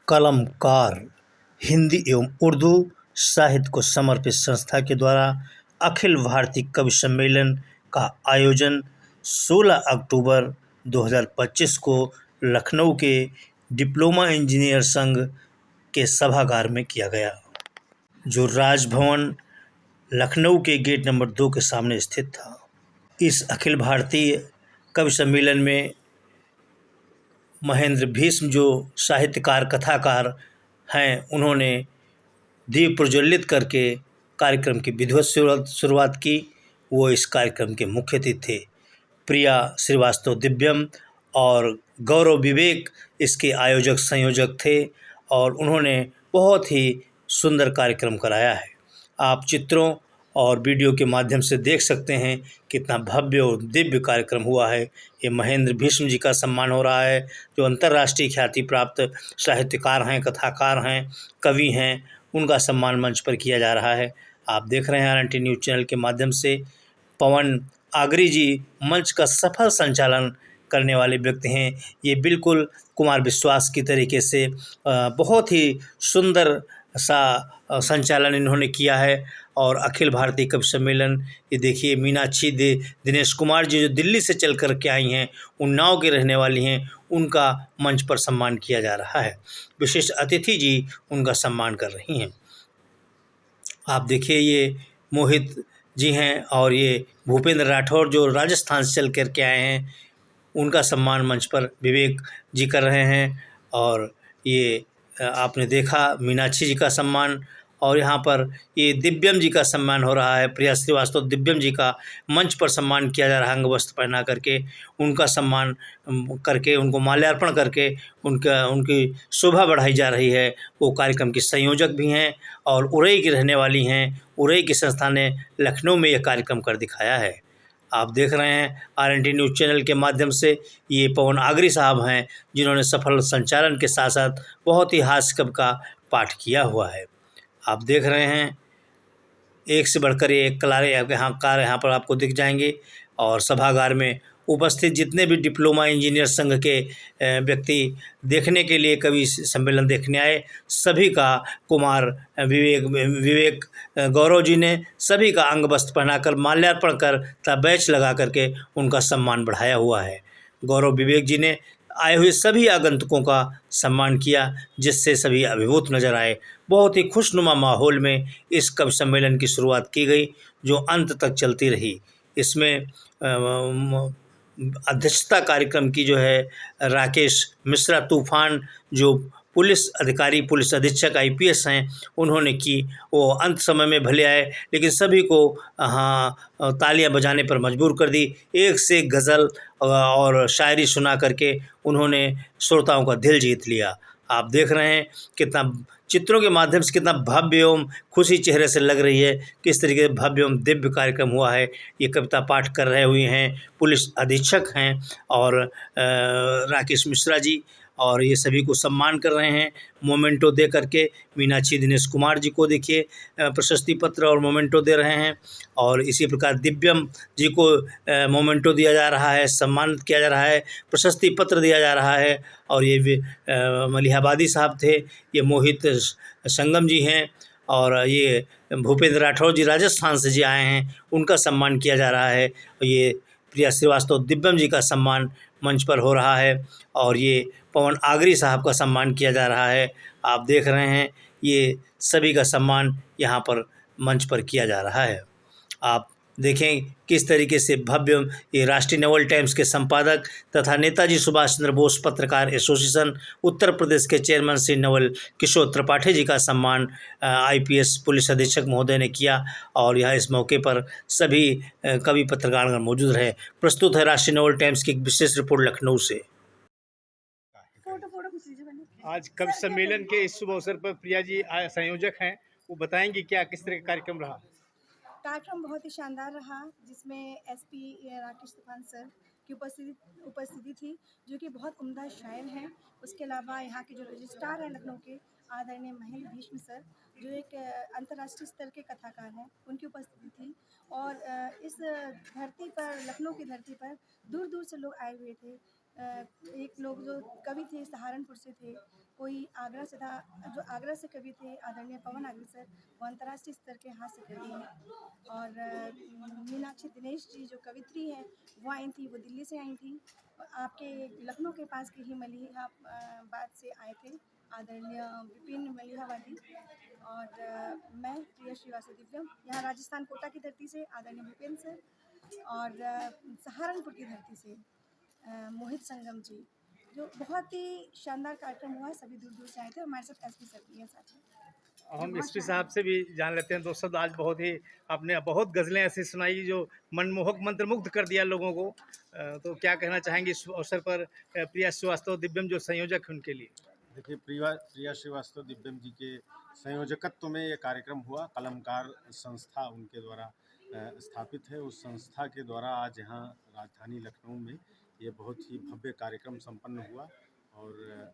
कलमकार हिंदी एवं उर्दू साहित्य को समर्पित संस्था के द्वारा अखिल भारतीय कवि सम्मेलन का आयोजन 16 अक्टूबर 2025 को लखनऊ के डिप्लोमा इंजीनियर संघ के सभागार में किया गया, जो राजभवन लखनऊ के गेट नंबर 2 के सामने स्थित था। इस अखिल भारतीय कवि सम्मेलन में महेंद्र भीष्म जो साहित्यकार कथाकार हैं, उन्होंने दीप प्रज्वलित करके कार्यक्रम की विधिवत शुरुआत की। वो इस कार्यक्रम के मुख्य अतिथि थे। प्रिया श्रीवास्तव दिव्यम और गौरव विवेक इसके आयोजक संयोजक थे और उन्होंने बहुत ही सुंदर कार्यक्रम कराया है। आप चित्रों और वीडियो के माध्यम से देख सकते हैं कितना भव्य और दिव्य कार्यक्रम हुआ है। ये महेंद्र भीष्म जी का सम्मान हो रहा है, जो अंतर्राष्ट्रीय ख्याति प्राप्त साहित्यकार हैं, कथाकार हैं, कवि हैं। उनका सम्मान मंच पर किया जा रहा है। आप देख रहे हैं RNT न्यूज़ चैनल के माध्यम से। पवन आगरी जी मंच का सफल संचालन करने वाले व्यक्ति हैं। ये बिल्कुल कुमार विश्वास की तरीके से बहुत ही सुंदर सा संचालन इन्होंने किया है। और अखिल भारतीय कवि सम्मेलन, ये देखिए मीनाक्षी दिनेश कुमार जी जो दिल्ली से चल कर के आई हैं, उन्नाव की रहने वाली हैं, उनका मंच पर सम्मान किया जा रहा है। विशिष्ट अतिथि जी उनका सम्मान कर रही हैं। आप देखिए ये मोहित जी हैं और ये भूपेंद्र राठौर जो राजस्थान से चल कर के आए हैं, उनका सम्मान मंच पर विवेक जी कर रहे हैं। और ये आपने देखा मीनाक्षी जी का सम्मान, और यहाँ पर ये दिव्यम जी का सम्मान हो रहा है। प्रिया श्रीवास्तव दिव्यम जी का मंच पर सम्मान किया जा रहा है, अंग वस्त्र पहना करके उनका सम्मान करके, उनको माल्यार्पण करके उनकी शोभा बढ़ाई जा रही है। वो कार्यक्रम की संयोजक भी हैं और उरई की रहने वाली हैं। उरई की संस्था ने लखनऊ में यह कार्यक्रम कर दिखाया है। आप देख रहे हैं RNT न्यूज़ चैनल के माध्यम से। ये पवन आगरी साहब हैं, जिन्होंने सफल संचालन के साथ साथ बहुत ही हास्य कवि का पाठ किया हुआ है। आप देख रहे हैं एक से बढ़कर एक कलाकार यहाँ पर आपको दिख जाएंगे। और सभागार में उपस्थित जितने भी डिप्लोमा इंजीनियर संघ के व्यक्ति देखने के लिए कवि सम्मेलन देखने आए, सभी का कुमार विवेक गौरव जी ने सभी का अंग वस्त्र पहनाकर माल्यार्पण कर तथा बैच लगा करके उनका सम्मान बढ़ाया हुआ है। गौरव विवेक जी ने आए हुए सभी आगंतुकों का सम्मान किया, जिससे सभी अभिभूत नजर आए। बहुत ही खुशनुमा माहौल में इस कवि सम्मेलन की शुरुआत की गई, जो अंत तक चलती रही। इसमें अध्यक्षता कार्यक्रम की जो है राकेश मिश्रा तूफान, जो पुलिस अधिकारी, पुलिस अधीक्षक IPS हैं, उन्होंने की। वो अंत समय में भले आए, लेकिन सभी को तालियां बजाने पर मजबूर कर दी। एक से एक गज़ल और शायरी सुना करके उन्होंने श्रोताओं का दिल जीत लिया। आप देख रहे हैं कितना चित्रों के माध्यम से कितना भव्य एवं खुशी चेहरे से लग रही है, किस तरीके से भव्य एवं दिव्य कार्यक्रम हुआ है। ये कविता पाठ कर रहे हुए हैं पुलिस अधीक्षक हैं और राकेश मिश्रा जी, और ये सभी को सम्मान कर रहे हैं मोमेंटो दे करके। मीनाक्षी दिनेश कुमार जी को देखिए प्रशस्ति पत्र और मोमेंटो दे रहे हैं। और इसी प्रकार दिव्यम जी को मोमेंटो दिया जा रहा है, सम्मानित किया जा रहा है, प्रशस्ति पत्र दिया जा रहा है। और ये मलिहाबादी साहब थे, ये मोहित संगम जी हैं, और ये भूपेंद्र राठौर जी राजस्थान से जी आए हैं, उनका सम्मान किया जा रहा है। ये प्रिया श्रीवास्तव दिव्यम जी का सम्मान मंच पर हो रहा है, और ये पवन आगरी साहब का सम्मान किया जा रहा है। आप देख रहे हैं ये सभी का सम्मान यहाँ पर मंच पर किया जा रहा है। आप देखें किस तरीके से भव्य ये राष्ट्रीय नवल टाइम्स के संपादक तथा नेताजी सुभाष चंद्र बोस पत्रकार एसोसिएशन उत्तर प्रदेश के चेयरमैन श्री नवल किशोर त्रिपाठी जी का सम्मान IPS पुलिस अधीक्षक महोदय ने किया। और यह इस मौके पर सभी कवि पत्रकारगण मौजूद रहे। प्रस्तुत है राष्ट्रीय नवल टाइम्स की एक विशेष रिपोर्ट लखनऊ से। आज कवि सम्मेलन के इस शुभ अवसर पर प्रिया जी संयोजक हैं, वो बताएंगे क्या किस तरह का कार्यक्रम रहा। कार्यक्रम बहुत ही शानदार रहा, जिसमें SP राकेश तूफान सर की उपस्थिति थी, जो कि बहुत उम्दा शायर हैं। उसके अलावा यहाँ के जो रजिस्ट्रार हैं लखनऊ के, आदरणीय महेंद्र भीष्म सर, जो एक अंतर्राष्ट्रीय स्तर के कथाकार हैं, उनकी उपस्थिति थी। और इस धरती पर, लखनऊ की धरती पर दूर दूर से लोग आए हुए थे। एक लोग जो कवि थे सहारनपुर से थे, कोई आगरा से था, जो आगरा से कवि थे आदरणीय पवन आगरी सर, वो अंतर्राष्ट्रीय स्तर के हास्य कवि हैं। और मीनाक्षी दिनेश जी जो कवित्री हैं वो आई थी, वो दिल्ली से आई थी। और आपके लखनऊ के पास के ही मलिहाबाद से आए थे आदरणीय विपिन मलिहाबादी। और मैं प्रिया श्रीवास्तव दिव्यम, यहाँ राजस्थान कोटा की धरती से आदरणीय भूपेन सर, और सहारनपुर की धरती से मोहित संगम जी, जो बहुत ही शानदार कार्यक्रम हुआ। सभी दूर दूर से आए थे और हमारे साथ एसपी सर भी हैं साथ में। हम बहुत एसपी शानदार। साहब से भी जान लेते हैं दोस्तों। आज बहुत ही आपने बहुत गज़लें ऐसी सुनाई जो मनमोहक मंत्रमुग्ध कर दिया लोगों को। तो क्या कहना चाहेंगे इस अवसर पर प्रिया श्रीवास्तव दिव्यम जो संयोजक हैं उनके लिए? देखिए, प्रिया श्रीवास्तव दिव्यम जी के संयोजकत्व में ये कार्यक्रम हुआ। कलमकार संस्था उनके द्वारा स्थापित है। उस संस्था के द्वारा आज यहाँ राजधानी लखनऊ में ये बहुत ही भव्य कार्यक्रम संपन्न हुआ। और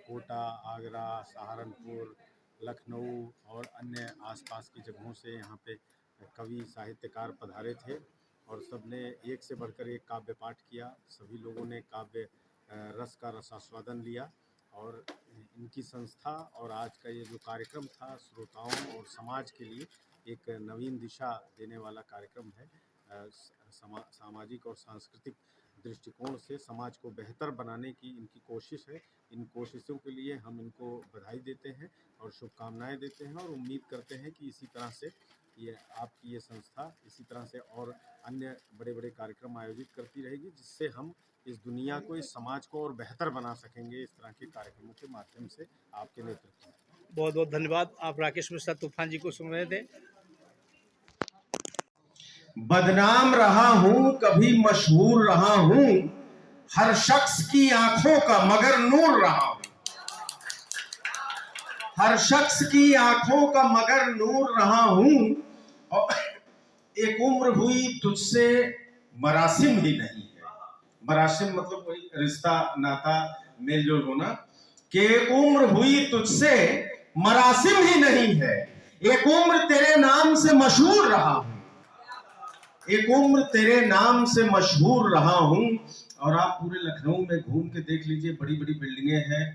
कोटा, आगरा, सहारनपुर, लखनऊ और अन्य आसपास की जगहों से यहाँ पे कवि साहित्यकार पधारे थे और सबने एक से बढ़कर एक काव्य पाठ किया। सभी लोगों ने काव्य रस का रसास्वादन लिया। और इनकी संस्था और आज का ये जो कार्यक्रम था श्रोताओं और समाज के लिए एक नवीन दिशा देने वाला कार्यक्रम है। सामाजिक और सांस्कृतिक दृष्टिकोण से समाज को बेहतर बनाने की इनकी कोशिश है। इन कोशिशों के लिए हम इनको बधाई देते हैं और शुभकामनाएं देते हैं और उम्मीद करते हैं कि इसी तरह से ये आपकी ये संस्था इसी तरह से और अन्य बड़े बड़े कार्यक्रम आयोजित करती रहेगी, जिससे हम इस दुनिया को, इस समाज को और बेहतर बना सकेंगे इस तरह के कार्यक्रमों के माध्यम से आपके नेतृत्व में। बहुत बहुत धन्यवाद। आप राकेश मिश्रा तूफान जी को सुन रहे थे। बदनाम रहा हूं, कभी मशहूर रहा हूं, हर शख्स की आंखों का मगर नूर रहा हूं, हर शख्स की आंखों का मगर नूर रहा हूं। और एक उम्र हुई तुझसे मरासिम ही नहीं है। मरासिम मतलब कोई रिश्ता, नाता, मेल जोल होना। कि एक उम्र हुई तुझसे मरासिम ही नहीं है, एक उम्र तेरे नाम से मशहूर रहा हूं, एक उम्र तेरे नाम से मशहूर रहा हूं। और आप पूरे लखनऊ में घूम के देख लीजिए, बड़ी बड़ी बिल्डिंगें हैं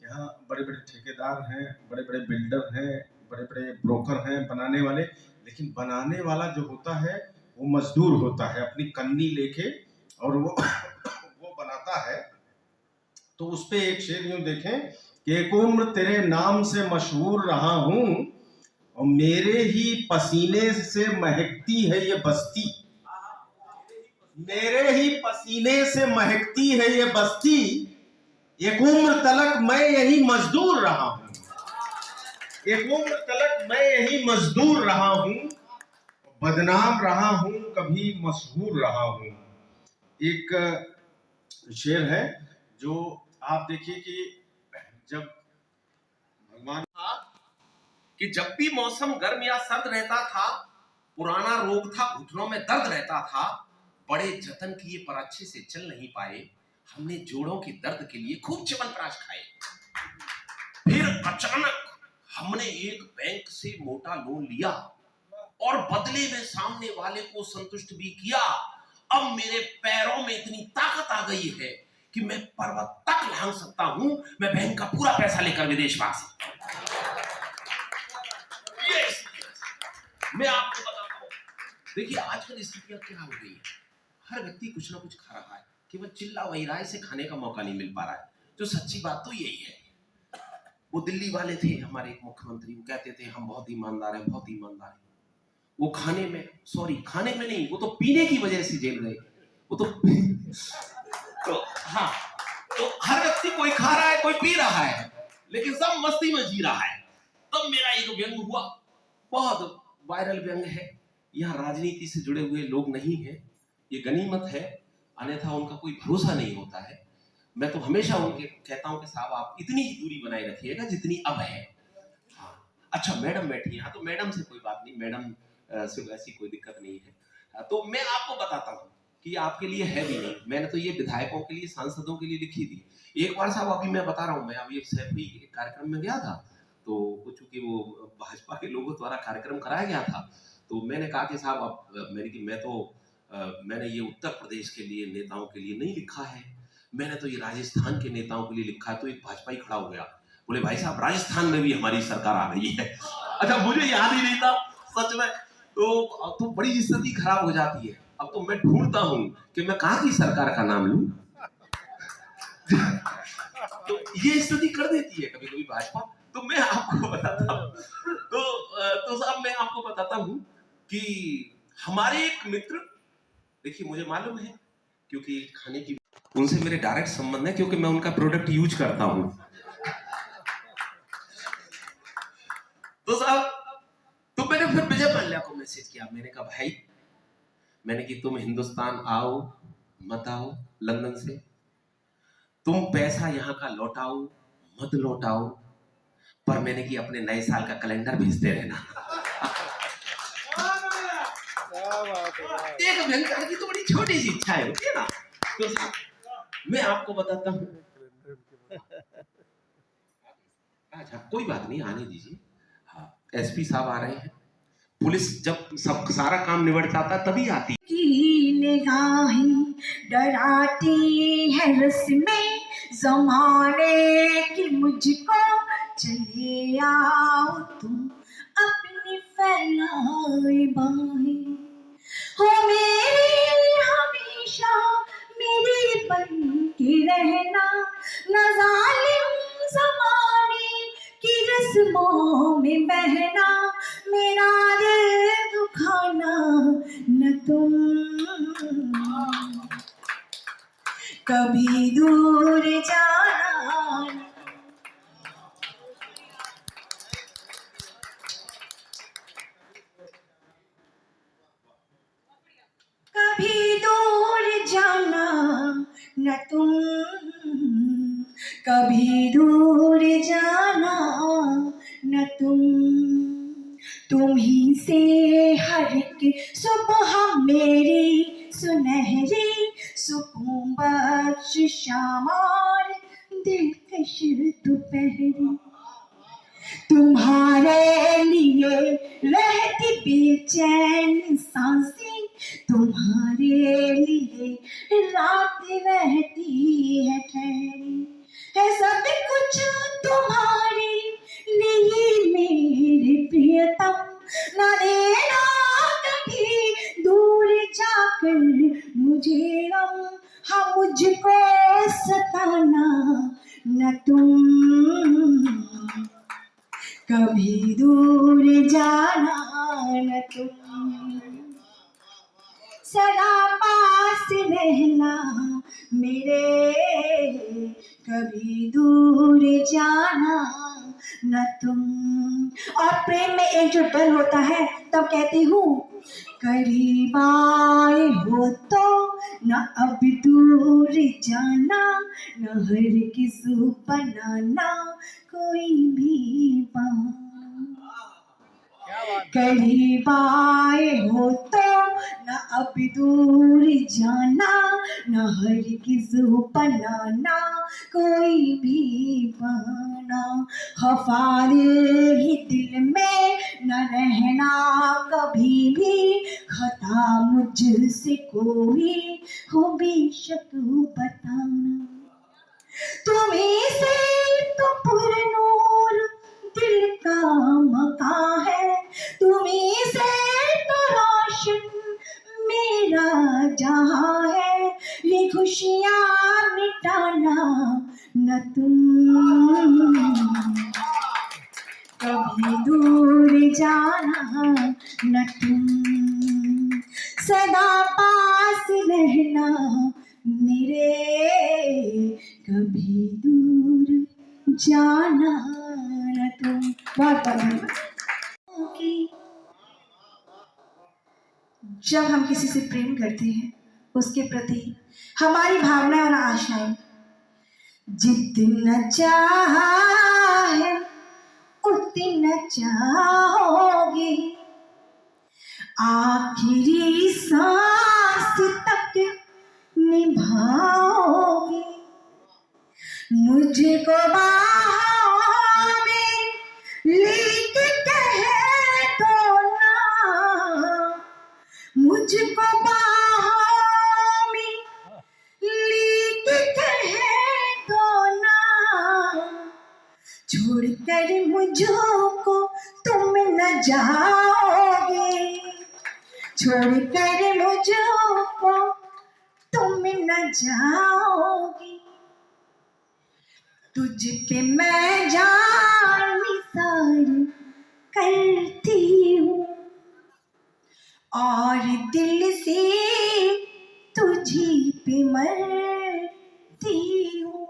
यहाँ, बड़े बड़े ठेकेदार हैं, बड़े बड़े बिल्डर हैं, बड़े बड़े ब्रोकर हैं बनाने वाले। लेकिन बनाने वाला जो होता है वो मजदूर होता है, अपनी कन्नी लेके और वो वो बनाता है। तो उस पे एक शेर यूं देखें कि एक उम्र तेरे नाम से मशहूर रहा हूं और मेरे ही पसीने से महकती है ये बस्ती, मेरे ही पसीने से महकती है ये बस्ती। एक उम्र तलक मैं यही मजदूर रहा हूं, एक उम्र तलक मैं यही मजदूर रहा हूं, बदनाम रहा हूं, कभी मशहूर रहा हूं। एक शेर है जो आप देखिए कि जब भगवान कि जब भी मौसम गर्म या सर्द रहता था, पुराना रोग था, घुटनों में दर्द रहता था, बड़े जतन किए पर अच्छे से चल नहीं पाए, हमने जोड़ों के दर्द के लिए खूब च्यवनप्राश खाए। फिर अचानक हमने एक बैंक से मोटा लोन लिया और बदले में सामने वाले को संतुष्ट भी किया। अब मेरे पैरों में इतनी ताकत आ गई है कि मैं पर्वत तक लांघ सकता हूं। मैं बैंक का पूरा पैसा लेकर विदेश भाग मैं आपको बताता हूं। देखिए आजकल स्थितियां क्या हो गई है, हर व्यक्ति कुछ ना कुछ खा रहा है, केवल चिल्ला वही रहा है, से खाने का मौका नहीं मिल पा रहा है। जो सच्ची बात तो यही है। वो दिल्ली वाले थे हमारे एक मुख्यमंत्री, वो कहते थे हम बहुत ईमानदार हैं, बहुत ईमानदार हैं। वो खाने में नहीं, वो तो पीने की वजह से जेल गए। वो तो हाँ, तो हर व्यक्ति कोई खा रहा है, कोई पी रहा है, लेकिन सब मस्ती में जी रहा है। तब मेरा एक व्यंग हुआ, बहुत वायरल व्यंग है। यहाँ राजनीति से जुड़े हुए लोग नहीं हैं, ये गनीमत है, अन्यथा उनका कोई भरोसा नहीं होता है। मैं तो हमेशा उनके कहता हूं कि साहब आप इतनी ही दूरी बनाए रखिएगा जितनी अब है। हाँ, अच्छा मैडम बैठी है, तो मैडम से कोई बात नहीं, मैडम से वैसी कोई दिक्कत नहीं है। तो मैं आपको बताता हूँ कि आपके लिए है भी नहीं, मैंने तो ये विधायकों के लिए, सांसदों के लिए लिखी थी। एक बार साहब अभी मैं बता रहा हूँ, मैं अभी एक कार्यक्रम में गया था, तो चूंकि वो भाजपा के लोगों द्वारा कार्यक्रम कराया गया था, तो मैंने कहा कि साहब अब मैंने ये उत्तर प्रदेश के लिए नेताओं के लिए नहीं लिखा है, मैंने तो ये राजस्थान के नेताओं के लिए लिखा है। तो एक भाजपाई खड़ा हो गया, बोले भाई साहब राजस्थान में भी हमारी सरकार आ गई है। अच्छा मुझे याद ही नहीं था सच में। तो बड़ी स्थिति खराब हो जाती है। अब तो मैं ढूंढता हूँ कि मैं कहाँ की सरकार का नाम लूं। तो ये स्थिति कर देती है कभी कभी भाजपा। तो मैं आपको बताता हूँ तो साहब मैं आपको बताता हूँ कि हमारे एक मित्र, देखिए मुझे मालूम है क्योंकि खाने की उनसे मेरे डायरेक्ट संबंध है, क्योंकि मैं उनका प्रोडक्ट यूज करता हूँ। तो साहब तो मैंने फिर विजय माल्या को मैसेज किया। मैंने कहा भाई, मैंने कि तुम हिंदुस्तान आओ मत आओ लंदन से, तुम पैसा यहाँ का लौटाओ मत लौटाओ, पर मैंने कि अपने नए साल का कैलेंडर भेजते रहना। एक व्यंकर की तो बड़ी छोटी सी इच्छा है होती है ना। तो मैं आपको बताता हूँ। अच्छा कोई बात नहीं, आने दीजिए। हाँ एसपी साहब आ रहे हैं। पुलिस जब सब सारा काम निबट जाता तभी आती की निगाहें डराती है रस्में ज़माने की, मुझको चले आओ तुम अपनी फैलाई बाहें, हो मेरी हमेशा मेरी बन के रहना, न जालिम ज़माने की रस्मों में बहना, मेरा दिल दुखाना न तुम कभी दूर जाना। कभी दूर जाना न तुम, कभी दूर जाना न तुम ही से हर एक सुबह मेरी सुनहरी सुकून बख्श शाम और दिलकश दोपहरी, तुम्हारे लिए रहती बेचैन सांसें, तुम्हारे लिए रात रहती है ठहरी, है सब कुछ तुम्हारे लिए मेरे प्रियतम, न देना कभी दूर जाकर मुझे गम, हाँ मुझको सताना न तुम कभी दूर जाना न तुम, सदा पास रहना मेरे, कभी दूर जाना न तुम। और प्रेम में एक जो डर होता है तब कहती हूँ, करीब आए हो तो न अब दूर जाना, न हर किस बनाना कोई भी बहाना, करीब आए हो तो न अब दूर जाना, न हर किस बनाना कोई भी बहाना, खफादिल ही दिल में न रहना कभी भी, खता मुझसे कोई हो बेशक बताना, तुम्हीं से तो पुरनूर दिल का मकान है, तुम्हीं से तो रोशन मेरा जहां है, ये खुशियाँ मिटाना न तुम कभी दूर जाना न तुम, सदा पास रहना मेरे, कभी दूर जाना न तुम। बहुत बहुत जब हम किसी से प्रेम करते हैं उसके प्रति हमारी भावनाएं और आशाएं जितना चाहे उतना चाहोगे, आखिरी सांस तक निभाओगे, मुझको बाहों में लेके कह दो ना, मुझको बाहों में लेके कह दो ना, छोड़कर मुझको तुम न जाओगे, छोड़कर मुझको तुम न जाओगे, तुझ पे मैं जान निसार करती हूँ और दिल से तुझी पे मरती हूँ।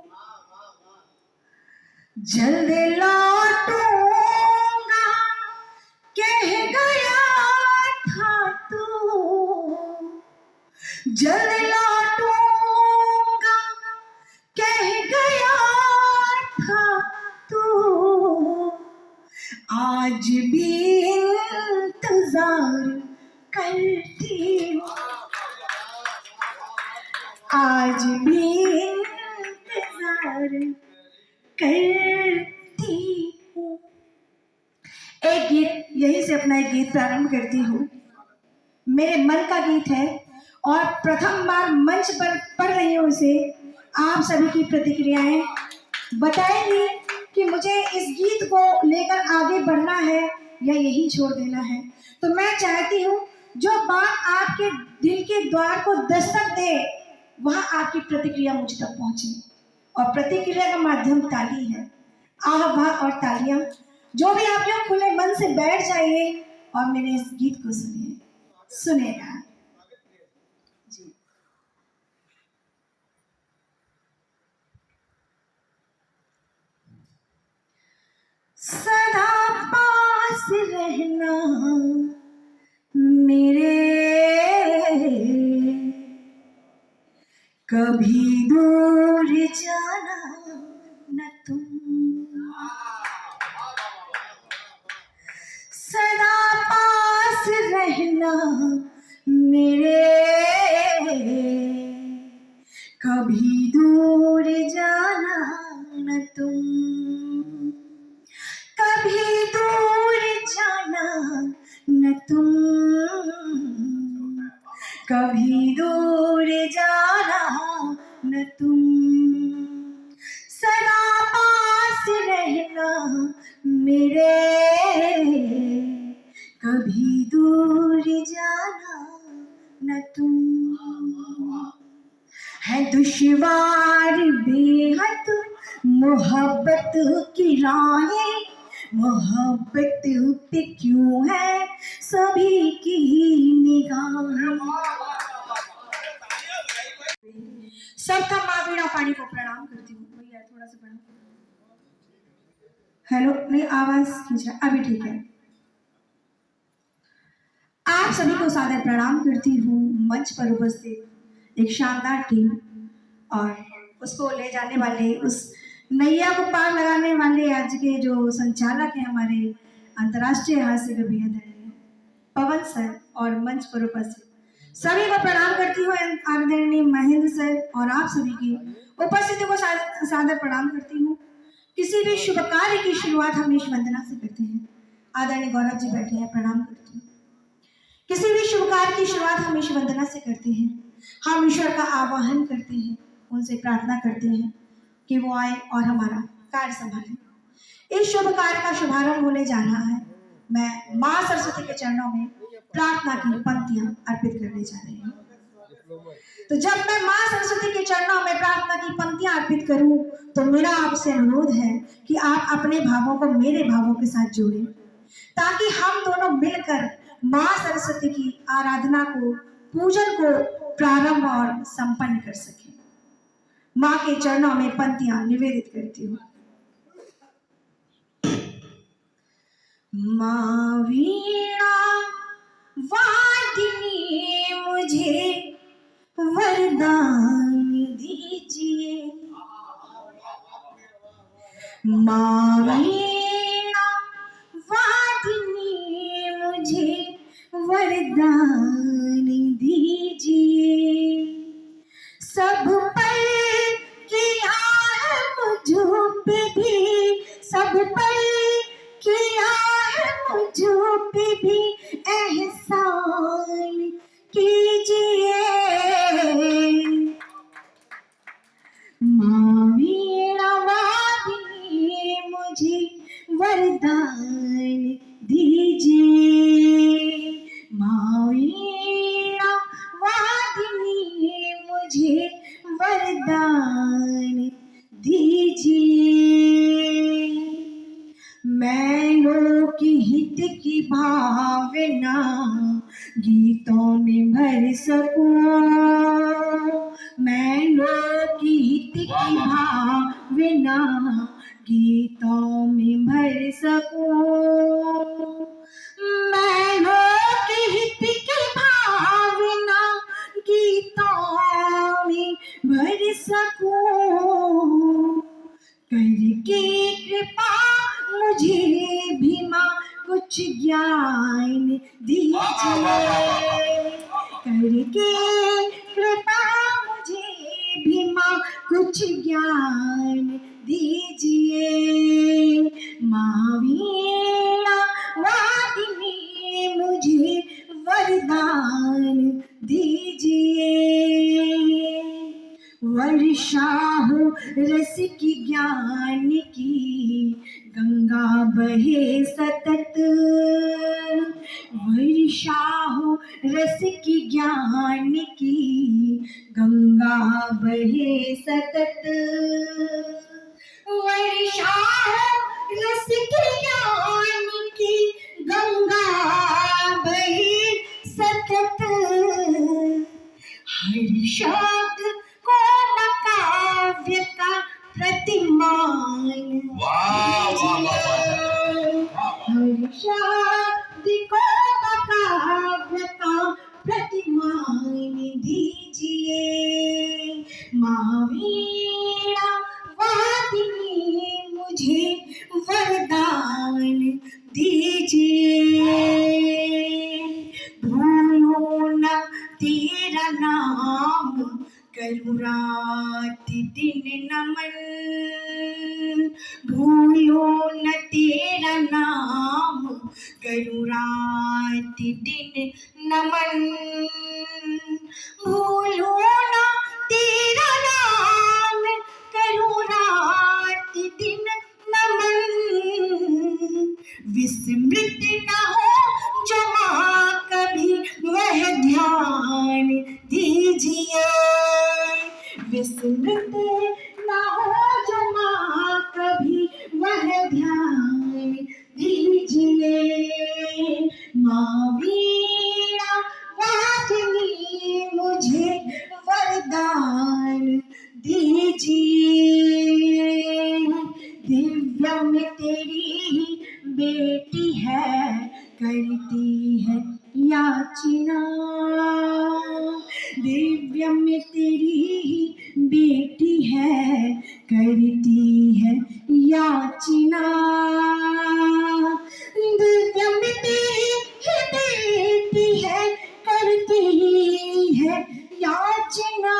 जल्द लौटूंगा कह गया था तू, जल्द लौटूंगा कह गया था तू, आज भी इंतजार करती हूँ, आज भी इंतजार करती हूँ। एक गीत यहीं से अपना एक गीत प्रारंभ करती हूँ। मेरे मन का गीत है और प्रथम बार मंच पर पढ़ रही हूँ इसे। आप सभी की प्रतिक्रियाएं बताएंगी कि मुझे इस गीत को लेकर आगे बढ़ना है या यही छोड़ देना है। तो मैं चाहती हूँ जो बात आपके दिल के द्वार को दस्तक दे वह आपकी प्रतिक्रिया मुझ तक पहुंचे, और प्रतिक्रिया का माध्यम ताली है। आह वाह और तालियां, जो भी आप लोग खुले मन से बैठ जाइए और मेरे इस गीत को सुनिए, सुनेगा जी। सदा पास रहना मेरे, कभी दूर जाना न तुम, सदा पास रहना मेरे, कभी दूर जाना न तुम, कभी दूर जाना न तुम, कभी दूर जाना न तुम, सदा पास रहना मेरे, कभी दूर जाना न तुम। है दुश्वार बेहद मोहब्बत की राहें, मोहब्बत पे क्यों है सभी की निगाहें। सबका माँ वीणा पानी को प्रणाम करती हूँ। भैया थोड़ा सा प्रणाम। हेलो, नहीं आवाज खींच रहा, अभी ठीक है। आप सभी को सादर प्रणाम करती हूँ। मंच पर उपस्थित एक शानदार टीम और उसको ले जाने वाले, उस नैया को पार लगाने वाले आज के जो संचालक हैं हमारे अंतर्राष्ट्रीय हास्य के बेहद पवन सर, और मंच पर उपस्थित सभी को प्रणाम करती हूँ। आदरणीय महेंद्र सर और आप सभी की उपस्थिति को सादर प्रणाम करती हूँ। किसी भी शुभ कार्य की शुरुआत हम ईश वंदना से करते हैं। आदरणीय गौरव जी बैठे हैं, प्रणाम करती हूँ। किसी भी शुभ कार्य की शुरुआत हम ईश वंदना से करते हैं। हम ईश्वर का आवाहन करते हैं, उनसे प्रार्थना करते हैं कि वो आए और हमारा कार्य संभालें। इस शुभ कार्य का शुभारंभ होने जा रहा है। मैं माँ सरस्वती के चरणों में प्रार्थना की पंक्तियां अर्पित करने जा रही हूँ। तो जब मैं माँ सरस्वती के चरणों में प्रार्थना की पंक्तियां अर्पित करूं तो मेरा आपसे अनुरोध है कि आप अपने भावों को मेरे भावों के साथ जोड़ें, ताकि हम दोनों मिलकर माँ सरस्वती की आराधना को, पूजन को प्रारंभ और संपन्न कर सकें। माँ के चरणों में पंक्तियां निवेदित करती हूँ। माँ वीणा वादिनी मुझे वरदान दीजिए, माँ वीणा वादिनी मुझे वरदान दीजिए। सब पर किया है मुझ पे भी, सब पर किया है मुझ पे भी एहसान कीजिए। माँ वीणा वादिनी मुझे वरदान दीजिए। माँ वीणा वादिनी मुझे वरदान दीजिए। मैं लोक हित की भावना गीतों में भर सकूं। मैं लोक हित की भावना गीतों में भर सकूं। मैं लोक हित की भावना गीतों में भर सकूं। करके कृपा मुझे भी माँ कुछ ज्ञान दीजिए। करके कृपा मुझे भी माँ कुछ ज्ञान दीजिए। माँ वीणा वादिनी मुझे वरदान दीजिए। वर्षा हो रस की ज्ञान की गंगा बहे सतत। वर्षा हो रस की ज्ञान की गंगा बहे सतत। वर्षा हो रस की ज्ञान की गंगा बहे सतत। हर शब्द को काव्य का प्रतिमान हर शब्द को काव्य का प्रतिमान दीजिए। माँ वीणा वादिनी मुझे वरदान दीजिए। भूलो न तेरा नाम करूँ रात दिन नमन। भूलो न तेरा नाम करूँ रात दिन नमन। भूलो न तेरा नाम करूँ रात दिन नमन। विस्मृत न हो जो माँ कभी वह ध्यान दीजिए। विस्मृत न हो जो माँ कभी वह ध्यान दीजिए। माँ वीणा वादिनी मुझे वरदान दीजिए। दिव्या में तेरी ही बेटी है करती है याचना। दिव्या में तेरी ही बेटी है करती है याचना। दिव्या में तेरी ही बेटी है करती है याचना।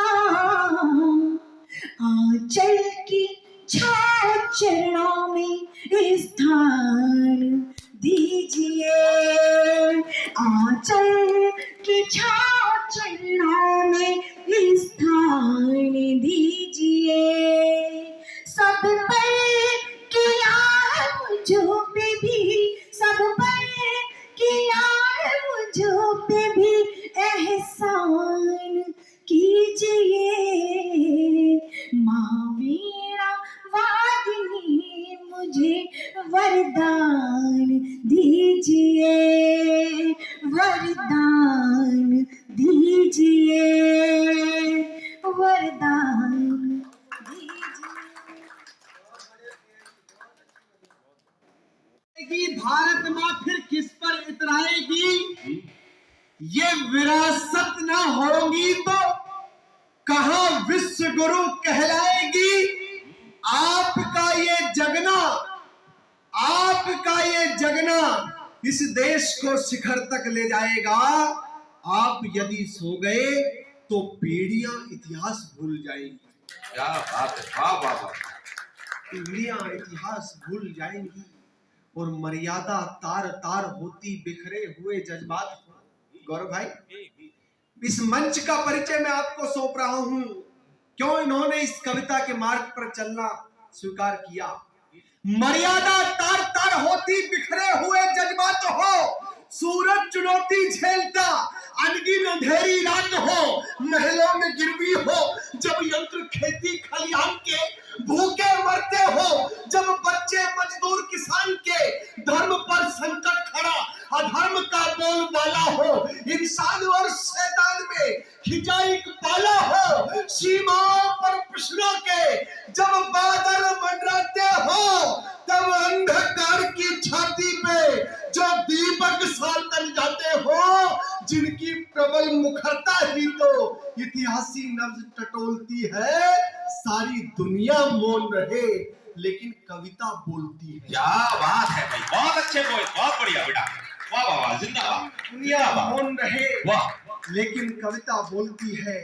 आंचल की छाँव चरणों में स्थान दीजिए। आंचल की छाँव चरणों में स्थान दीजिए। सब पर किया है मुझ पे भी सब पर किया है मुझ पे भी एहसान कीजिए। माँ वीणा वादिनी मुझे वरदान दीजिए। वरदान दीजिए। वरदान दीजिए। भारत माँ फिर किस पर इतराएगी? ये विरासत न होगी तो कहाँ विश्व गुरु कहलाएगी? आपका ये जगना इस देश को शिखर तक ले जाएगा। आप यदि सो गए तो पीढ़ियां इतिहास भूल जाएंगी। क्या बात है, वाह वाह वाह। पीढ़ियां इतिहास भूल जाएंगी और मर्यादा तार तार होती बिखरे हुए जज्बात। गौरव भाई, इस मंच का परिचय मैं आपको सौंप रहा हूं। क्यों इन्होंने इस कविता के मार्ग पर चलना स्वीकार किया? मर्यादा तार तार हो चुनौती झेलता, अनगिन अंधेरी रात हो, महलों में गिरवी हो, जब यंत्र खेती खलिहान के भूखे मरते हो, जब बच्चे मजदूर किसान के धर्म पर संकट खड़ा, अधर्म का बोलबाला हो, इंसान और शैतान में खिंचाई पाला हो, सीमाओं पर प्रश्नों के जब बादल मंडराते हो, तब अंधकार की छाती पे जो दीपक साल जाते हो, जिनकी प्रबल मुखरता ही तो इतिहासी नब्ज टटोलती है, सारी दुनिया मौन रहे लेकिन कविता बोलती है। क्या बात है भाई, बहुत अच्छे बोल, बहुत बढ़िया बेटा, वाह वाह वाह, जिंदाबाद। दुनिया मौन रहे वाह, लेकिन कविता बोलती है।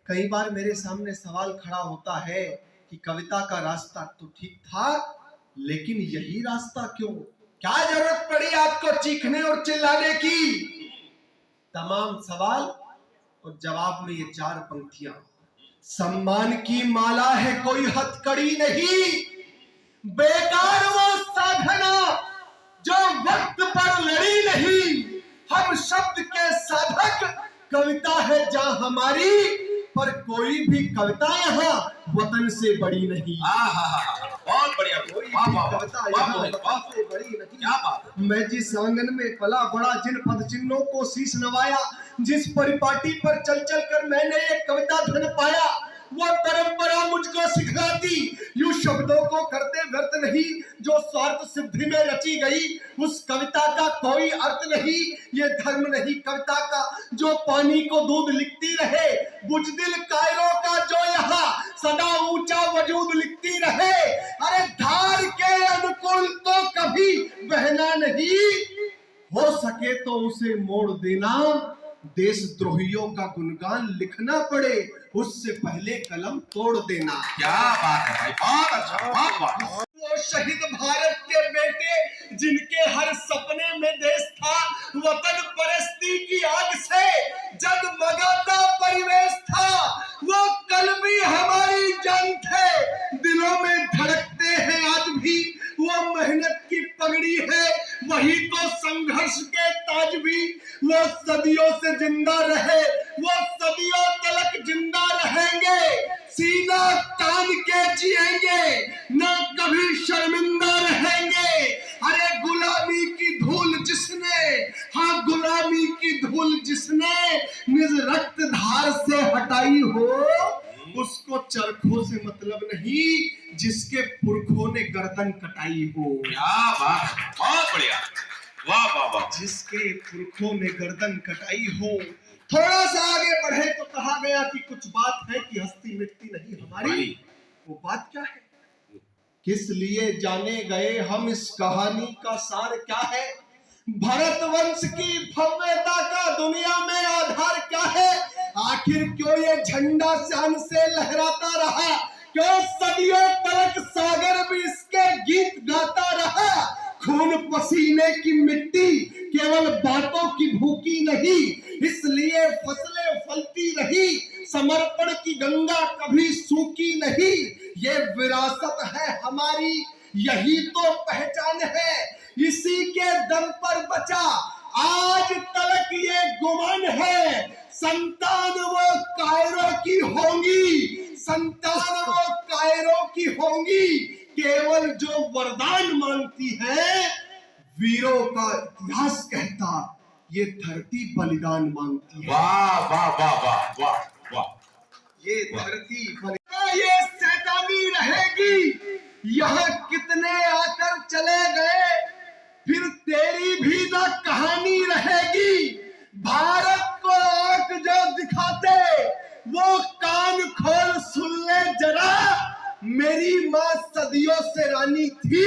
कई बार मेरे सामने सवाल खड़ा होता है कि कविता का रास्ता तो ठीक था, लेकिन यही रास्ता क्यों? क्या जरूरत पड़ी आपको चीखने और चिल्लाने की? तमाम सवाल और जवाब में ये 4 पंक्तियां। सम्मान की माला है कोई हथकड़ी नहीं, बेकार वो साधना जो वक्त पर लड़ी नहीं। हम शब्द के साधक, कविता है जहां हमारी, पर कोई भी कविता यहाँ वतन से बड़ी नहीं। बहुत बढ़िया, कोई भी वाह वाह कविता वाह, यहाँ वाह वतन से बड़ी नहीं। क्या बात। मैं जिस आंगन में पला बड़ा, जिन पद चिन्हों को शीश नवाया, जिस परिपाटी पर चल चल कर मैंने एक कविता धन पाया, वो परंपरा मुझको सिखाती, यूं शब्दों को करते व्यर्थ नहीं, जो स्वार्थ सिद्धि में रची गई, उस कविता का कोई अर्थ नहीं। ये धर्म नहीं कविता का जो पानी को दूध लिखती रहे, बुजदिल कायरों का जो यहाँ सदा ऊंचा वजूद लिखती रहे। अरे धार के अनुकूल तो कभी बहना नहीं, हो सके तो उसे मोड़ देना, देशद्रोहियों का गुणगान लिखना पड़े उससे पहले कलम तोड़ देना। क्या बात है भाई, बहुत अच्छा, बहुत बहुत। वो शहीद भारत के बेटे जिनके हर सपने में देश था, वतन परस्ती की आग से जगमगाता परिवेश था, वो कल भी हमारी जान थे, दिलों में धड़कते हैं आज भी। वो मेहनत की पगड़ी है, वही तो संघर्ष के ताज भी। वो सदियों से जिंदा रहे, वो सदियों तलक जिंदा रहेंगे, सीना तान के जिएंगे, ना कभी शर्मिंदा रहेंगे। अरे गुलामी की धूल जिसने, हाँ गुलामी की धूल जिसने निज रक्त धार से हटाई हो, उसको चरखों से मतलब नहीं, जिसके पुरखों ने गर्दन कटाई हो। क्या बात, बहुत बढ़िया, वाह वाह वाह। जिसके पुरखों ने गर्दन कटाई हो। थोड़ा सा आगे बढ़े तो कहा गया कि कुछ बात है कि हस्ती मिटती नहीं हमारी। वो बात क्या है? किस लिए जाने गए हम, इस कहानी का सार क्या है? भरत वंश की भव्यता का दुनिया में आधार क्या है? आखिर क्यों ये झंडा शान से लहराता रहा? क्यों सदियों तक सागर भी इसके गीत गाता रहा? खून पसीने की मिट्टी केवल बातों की भूखी नहीं, इसलिए फसलें फलती रही, समर्पण की गंगा कभी सूखी नहीं। ये विरासत है हमारी, यही तो पहचान है, इसी के दम पर बचा आज तलक ये गुमान है। संतान वो कायरों की होंगी, संतान वो कायरों की होंगी, केवल जो वरदान मांगती है। वीरों का इतिहास कहता, ये धरती बलिदान मांगती है। वाह वाह वाह वाह वाह वाह। ये धरती बलिदान, ये शैतानी रहेगी। यहाँ कितने आकर चले गए, फिर तेरी भी ना कहानी रहेगी। भारत को आंख जो दिखाते, वो कान खोल सुन ले जरा। मेरी माँ सदियों से रानी थी,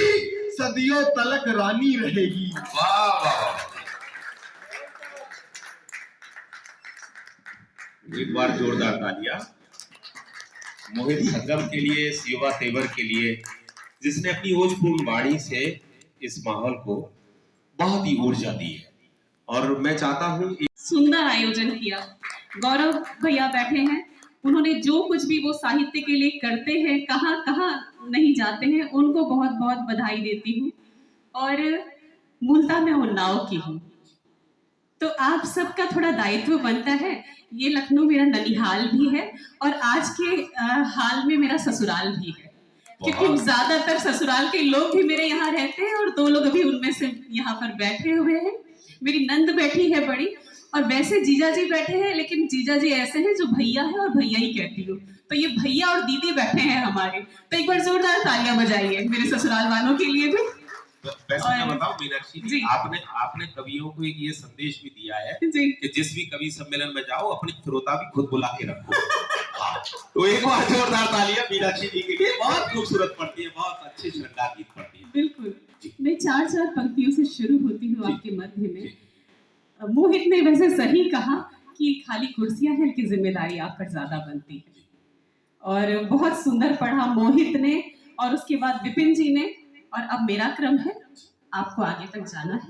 सदियों तलक रानी रहेगी। वाह वाह वाह। एक बार जोरदार तालियां मोहित संगम के लिए, शिवा तेवर के लिए, जिसने अपनी ओजपूर्ण वाणी से इस माहौल को बहुत ही ऊर्जा दी है। और मैं चाहता हूँ सुंदर आयोजन किया। गौरव भैया बैठे हैं, उन्होंने जो कुछ भी वो साहित्य के लिए करते हैं, कहाँ कहाँ नहीं जाते हैं, उनको बहुत बहुत बधाई देती हूँ। और मूलतः मैं उन्नाव की हूँ। तो आप सबका थोड़ा दायित्व बनता है। ये लखनऊ मेरा ननिहाल भी है और आज के हाल में मेरा ससुराल भी है, क्योंकि ज्यादातर ससुराल के लोग भी मेरे यहाँ रहते हैं और 2 लोग अभी उनमें से यहाँ पर बैठे हुए हैं। मेरी नंद बैठी है बड़ी, और वैसे जीजा जी बैठे हैं, लेकिन जीजा जी ऐसे हैं जो भैया है और भैया ही कहती हूँ, तो ये भैया और दीदी बैठे हैं हमारे। तो एक बार जोरदार तालियां बजाइए मेरे ससुराल वालों के लिए भी। वैसे मैं बताऊं मीनाक्षी जी, आपने कवियों को एक ये संदेश भी दिया है कि जिस भी कवि सम्मेलन में जाओ अपनी श्रोता भी खुद बुला के रखो। तो एक बार जोरदार तालियां मीनाक्षी जी के लिए। बहुत खूबसूरत पढ़ती है, बहुत अच्छे श्रृंगार गीत पढ़ती है। बिल्कुल, मैं 4-4 पंक्तियों से शुरू होती हूँ आपके मध्य में। मोहित ने वैसे सही कहा कि खाली कुर्सियां हैं कि जिम्मेदारी आप पर ज्यादा बनती है, और बहुत सुंदर पढ़ा मोहित ने, और उसके बाद विपिन जी ने, और अब मेरा क्रम है, आपको आगे तक जाना है।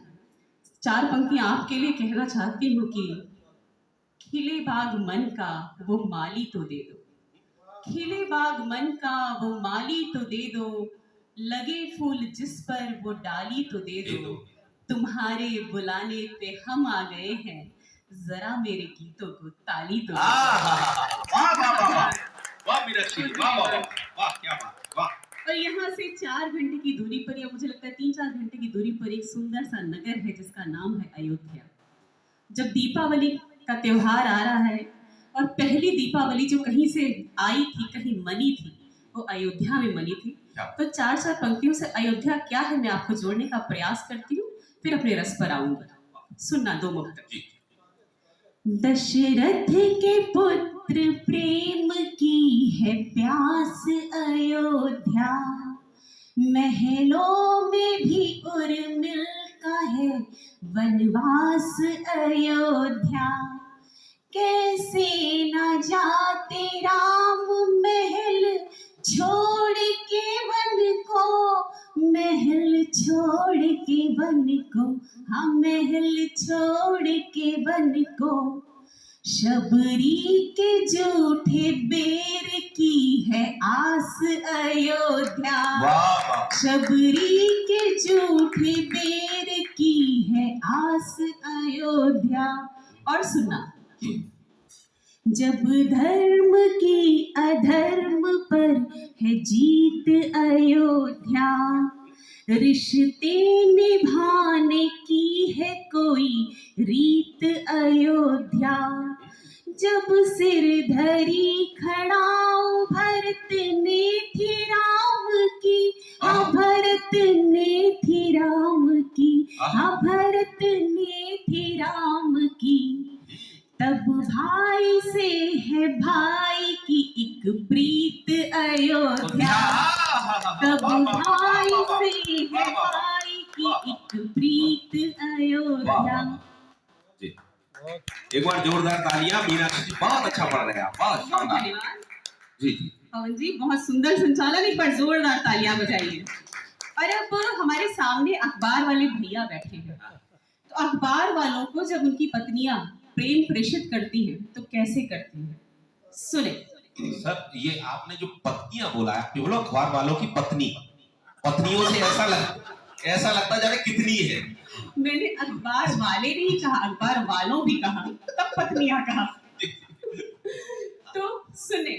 4 पंक्तियां आपके लिए कहना चाहती हूँ कि खिले बाग मन का वो माली तो दे दो, खिले बाग मन का वो माली तो दे दो, लगे फूल जिस पर वो डाली तो दे दो, तुम्हारे बुलाने पे हम आ गए हैं, जरा मेरे गीतों को ताली तो दे दो। वाह वाह वाह वाह मीनाक्षी, वाह वाह वाह, क्या बात, वाह। और यहाँ से 4 घंटे की दूरी पर, या मुझे लगता है 3-4 घंटे की दूरी पर, एक सुंदर सा नगर है जिसका नाम है अयोध्या। जब दीपावली का त्योहार आ रहा है, और पहली दीपावली जो कहीं से आई थी, कहीं मनी थी, वो अयोध्या में मनी थी। तो 4-4 पंक्तियों से अयोध्या क्या है मैं आपको जोड़ने का प्रयास करती हूँ, फिर अपने रस पर आऊंगी। सुनना 2 मुक्त। दशरथ के पुत्र प्रेम की है प्यास अयोध्या, महलों में भी उर्मिल का है वनवास अयोध्या। कैसे न जाते राम महल छोड़ के वन को, महल छोड़ के वन को, हम महल छोड़ के वन को। शबरी के झूठे बेर की है आस अयोध्या, शबरी के झूठे बेर की है आस अयोध्या। और सुना, जब धर्म की अधर्म पर है जीत अयोध्या, रिश्ते निभाने की है कोई रीत अयोध्या। जब सिर धरी खड़ाऊ भरत ने थी राम की, भरत ने थी राम की, भरत ने थी राम की। तब भाई से है भाई की एक प्रीत अयोध्या, तब भाई से है भाई की एक प्रीत अयोध्या। एक बार जोरदार तालियां मीनाक्षी जी, बहुत अच्छा पढ़ रहे हैं आप, बहुत शानदार। जी जी पवन जी, बहुत सुंदर संचालन, एक बार जोरदार तालियां बजाइए। और अब हमारे सामने अखबार वाले भैया बैठे हैं, तो अखबार वालों को जब उनकी पत्नियां प्रेम प्रेषित करती हैं तो कैसे करती हैं, सुने। सर, ये आपने जो पत्नियां बोला है, बोलो अखबार वालों की पत्नी, पत्नियों से ऐसा लगता जाने कितनी है। मैंने अखबार वाले नहीं कहा, अखबार वालों भी कहा, तब पत्नियां कहा। तो सुने,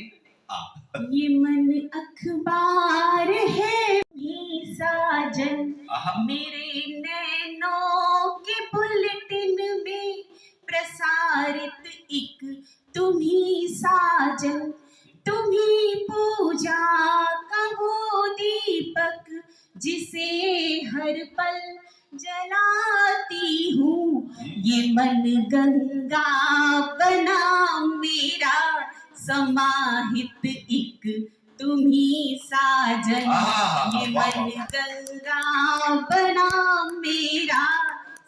ये मन अखबार है ये साजन, मेरे नैनों के बुलेटिन में प्रसारित एक तुम्ही साजन, तुम्ही पूजा का वो दीपक जिसे हर पल जलाती हूँ। ये मन गंगा बना मेरा समाहित एक तुम्ही साजन, ये मन गंगा बना मेरा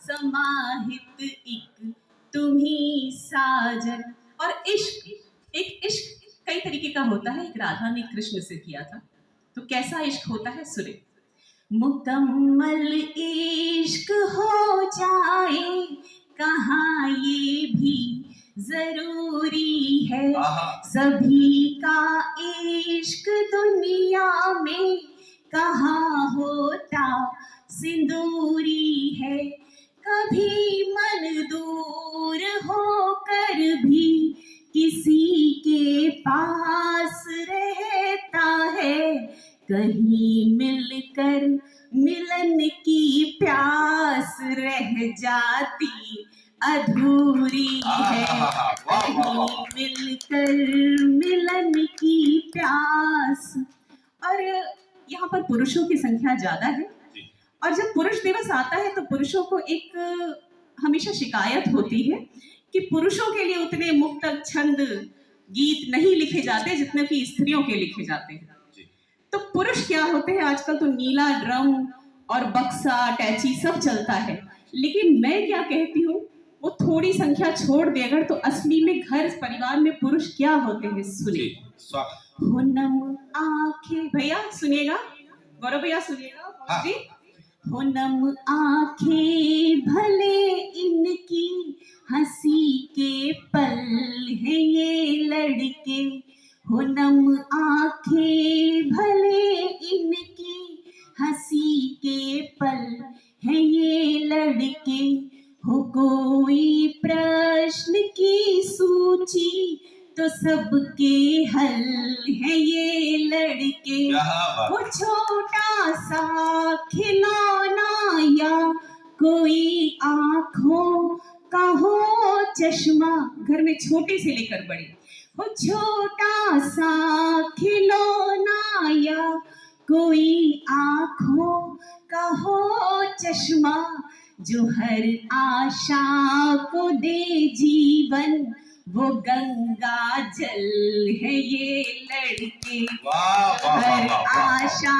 समाहित एक तुम्ही साजन। और इश्क, एक इश्क कई तरीके का होता है। एक राधा ने कृष्ण से किया था, तो कैसा इश्क होता है सुने। मुकम्मल इश्क हो जाए कहाँ ये भी जरूरी है, सभी का इश्क दुनिया में कहाँ होता सिंदूरी है। कभी मन दूर होकर भी किसी के पास रहता है, कहीं मिलकर मिलन की प्यास रह जाती अधूरी है, कहीं मिलकर मिलन की प्यास। और यहाँ पर पुरुषों की संख्या ज्यादा है, और जब पुरुष दिवस आता है तो पुरुषों को एक हमेशा शिकायत होती है कि पुरुषों के लिए उतने मुक्तक छंद गीत नहीं लिखे जाते जितने कि स्त्रियों के लिखे जाते हैं। तो पुरुष क्या होते हैं, आजकल तो नीला ड्रम और बक्सा टैची सब चलता है, लेकिन मैं क्या कहती हूँ, वो थोड़ी संख्या छोड़ दे अगर, तो असली में घर परिवार में पुरुष क्या होते हैं सुनिए। हो नम आंखें, भैया सुनिएगा, गौरव भैया सुनिएगा जी। हो नम आंखें भले इनकी हंसी के पल है ये लड़के, हो नम आंखें भले इनकी हंसी के पल है ये लड़के, हो कोई प्रश्न की सूची तो सबके हल है ये लड़के, वो छोटा सा खिलौना या कोई आंखों का हो चश्मा, घर में छोटे से लेकर बड़े, वो छोटा सा खिलौना या कोई आंखों का हो चश्मा, जो हर आशा को दे जीवन, वो गंगा जल है ये लड़के, हर आशा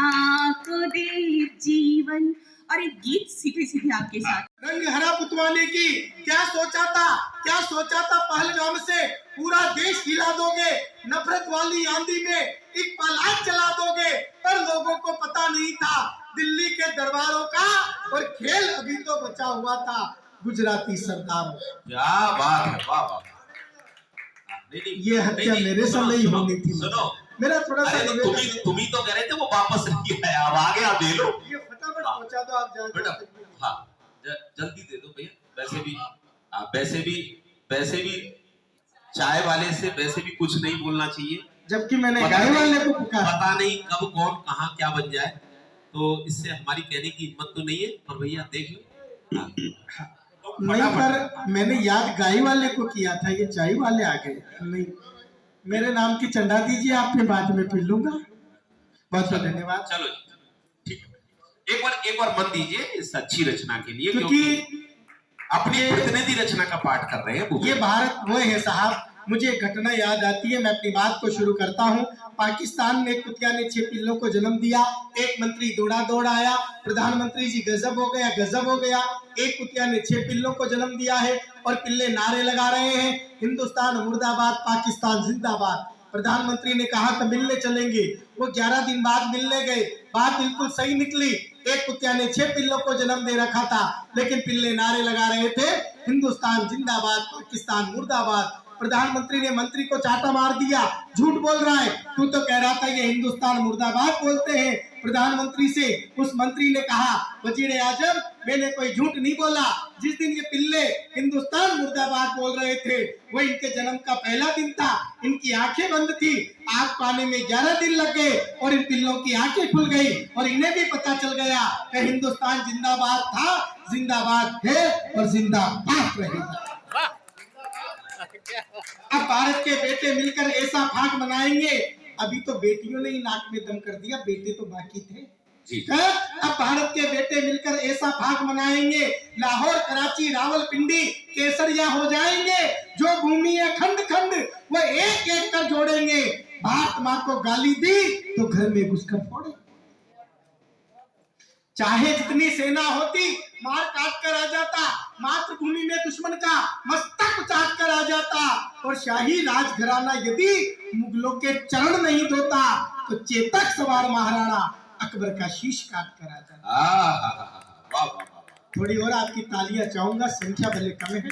को दे जीवन। और एक गीत सीधे सीधे आपके साथ। रंग हरा पुतवाने की क्या सोचा था पहलगाम से पूरा देश हिला दोगे, नफरत वाली आंधी में एक पलाश चला दोगे, पर लोगों को पता नहीं था दिल्ली के दरबारों का, और खेल अभी तो बचा हुआ था गुजराती सरदारों। क्या बात है, वाह वाह। ये हत्या मेरे से नहीं होनी थी। सुनो, मेरा थोड़ा सा तुम ही तो कह रहे थे वो वापस नहीं आया, अब आगे आप दे लो, ये फटाफट पहुंचा दो आप बेटा। हाँ जल्दी दे दो भैया। वैसे भी चाय वाले से वैसे भी कुछ नहीं बोलना चाहिए, जबकि मैंने गाय वाले को पुकारा। पता नहीं कब कौन कहाँ क्या बन जाए, तो इससे हमारी कहने की हिम्मत तो नहीं है, पर भैया देख लो। नहीं, पर मैंने याद गाय वाले को किया था, ये चाय वाले आ गए। नहीं, मेरे नाम की चंदा दीजिए, आपके बाद में पी लूंगा। बहुत बहुत धन्यवाद। चलो ठीक है, एक बार मत दीजिए इस अच्छी रचना के लिए, क्योंकि अपनी प्रतिनिधि रचना का पाठ कर रहे हैं। ये भारत वो है साहब। मुझे एक घटना याद आती है, मैं अपनी बात को शुरू करता हूँ। पाकिस्तान में एक कुतिया ने 6 पिल्लों को जन्म दिया। एक मंत्री दौड़ा आया, प्रधानमंत्री जी गजब हो गया। एक कुतिया ने 6 पिल्लों को जन्म दिया है और पिल्ले नारे लगा रहे हैं, हिंदुस्तान मुर्दाबाद, पाकिस्तान जिंदाबाद। प्रधानमंत्री ने कहा कि मिलने चलेंगे। वो 11 दिन बाद मिलने गए, बात बिल्कुल सही निकली। एक कुतिया ने 6 पिल्लों को जन्म दे रखा था, लेकिन पिल्ले नारे लगा रहे थे, हिंदुस्तान जिंदाबाद, पाकिस्तान मुर्दाबाद। प्रधानमंत्री ने मंत्री को चाटा मार दिया, झूठ बोल रहा है, तू तो कह रहा था ये हिंदुस्तान मुर्दाबाद बोलते हैं। प्रधानमंत्री से उस मंत्री ने कहा, वजीर आजम मैंने कोई झूठ नहीं बोला, जिस दिन ये पिल्ले हिंदुस्तान मुर्दाबाद बोल रहे थे वो इनके जन्म का पहला दिन था। इनकी आंखें बंद थी, आग पाने में 11 दिन लग गए और इन पिल्लों की आंखें खुल गई और इन्हें भी पता चल गया कि हिंदुस्तान जिंदाबाद था, जिंदाबाद है और जिंदाबाद रहेगा। अब भारत के बेटे मिलकर ऐसा फाग मनाएंगे। अभी तो बेटियों ने ही नाक में दम कर दिया, बेटे तो बाकी थे जी। अब भारत के बेटे मिलकर ऐसा फाग मनाएंगे, लाहौर, कराची, रावलपिंडी, केसरिया हो जाएंगे। जो भूमि है खंड खंड वो एक एक कर जोड़ेंगे। भारत माँ को गाली दी तो घर में घुसकर फोड़े। चाहे जितनी सेना होती मार काट कर आ जाता, मातृभूमि में दुश्मन का मस्तक चाट कर आ जाता। और शाही राजघराना यदि मुगलों के चरण नहीं धोता तो चेतक सवार महाराणा अकबर का शीश काट कर आ जाता। थोड़ी और आपकी तालियां चाहूंगा, संख्या भले कम है।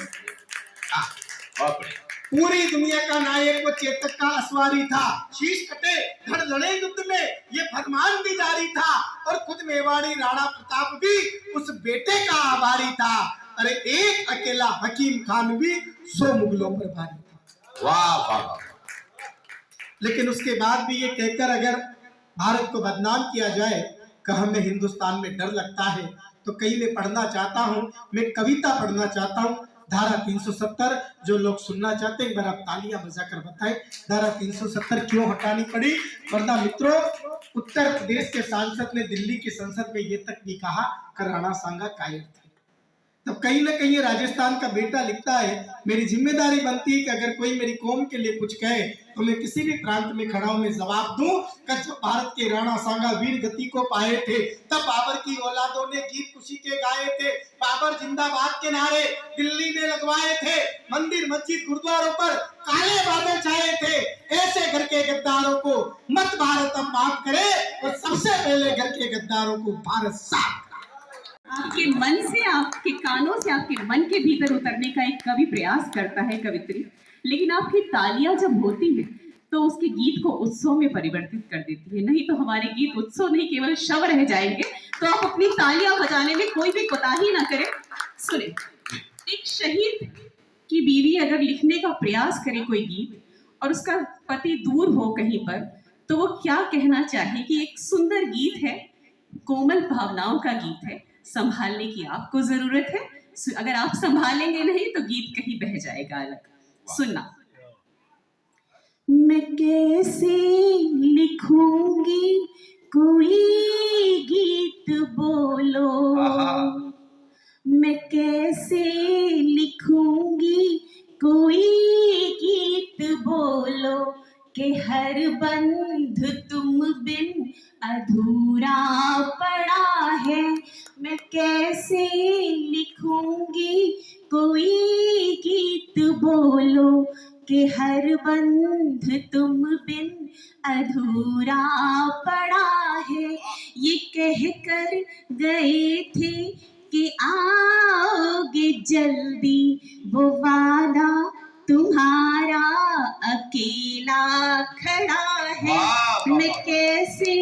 पूरी दुनिया का नायक वो चेतक का असवारी था। शीश कटे धड़ लड़े युद्ध में ये फरमान भी जारी था। और खुद मेवाड़ी राणा प्रताप भी उस बेटे का आभारी था। अरे एक अकेला हकीम खान भी 100 मुगलों पर भारी था। वाह वाह। लेकिन उसके बाद भी ये कहकर अगर भारत को बदनाम किया जाए कि हमें हिंदुस्तान में डर लगता है, तो कहीं मैं पढ़ना चाहता हूँ, मैं कविता पढ़ना चाहता हूँ, धारा 370। जो लोग सुनना चाहते हैं एक बार आप तालियां बजाकर बताएं धारा 370 क्यों हटानी पड़ी। वरना मित्रों, उत्तर प्रदेश के सांसद ने दिल्ली की संसद में ये तक भी कहा कि राणा सांगा कायर थे। तब कहीं ना कहीं राजस्थान का बेटा लिखता है, मेरी जिम्मेदारी बनती है कि अगर कोई मेरी कौम के लिए कुछ कहे तो मैं किसी भी प्रांत में खड़ा हूं, मैं जवाब दूं कि जब भारत के राणा सांगा वीर गति को पाए थे तब बाबर की औलादों ने गीत खुशी के गाए थे। बाबर जिंदाबाद के नारे दिल्ली में लगवाए थे, मंदिर मस्जिद गुरुद्वारों पर काले बादल छाए थे। ऐसे घर के गद्दारों को मत भारत अब माफ करे, और सबसे पहले घर के गद्दारों को भारत साफ। आपके मन से, आपके कानों से, आपके मन के भीतर उतरने का एक कवि प्रयास करता है, कवित्री, लेकिन आपकी तालियां जब होती हैं तो उसके गीत को उत्सव में परिवर्तित कर देती है। नहीं तो हमारे गीत उत्सव नहीं केवल शव रह जाएंगे। तो आप अपनी तालियां बजाने में कोई भी कोताही ना करें। सुने, एक शहीद की बीवी अगर लिखने का प्रयास करे कोई गीत और उसका पति दूर हो कहीं पर, तो वो क्या कहना चाहे कि एक सुंदर गीत है, कोमल भावनाओं का गीत है, संभालने की आपको जरूरत है। अगर आप संभालेंगे नहीं तो गीत कहीं बह जाएगा अलग। सुनना। मैं कैसे लिखूंगी कोई गीत बोलो, मैं कैसे लिखूंगी कोई गीत बोलो, कि हर बंध तुम बिन अधूरा पड़ा है। मैं कैसे लिखूंगी कोई गीत बोलो, कि हर बंध तुम बिन अधूरा पड़ा है। ये कहकर गए थे कि आओगे जल्दी, वो वादा तुम्हारा अकेला खड़ा है। मैं कैसे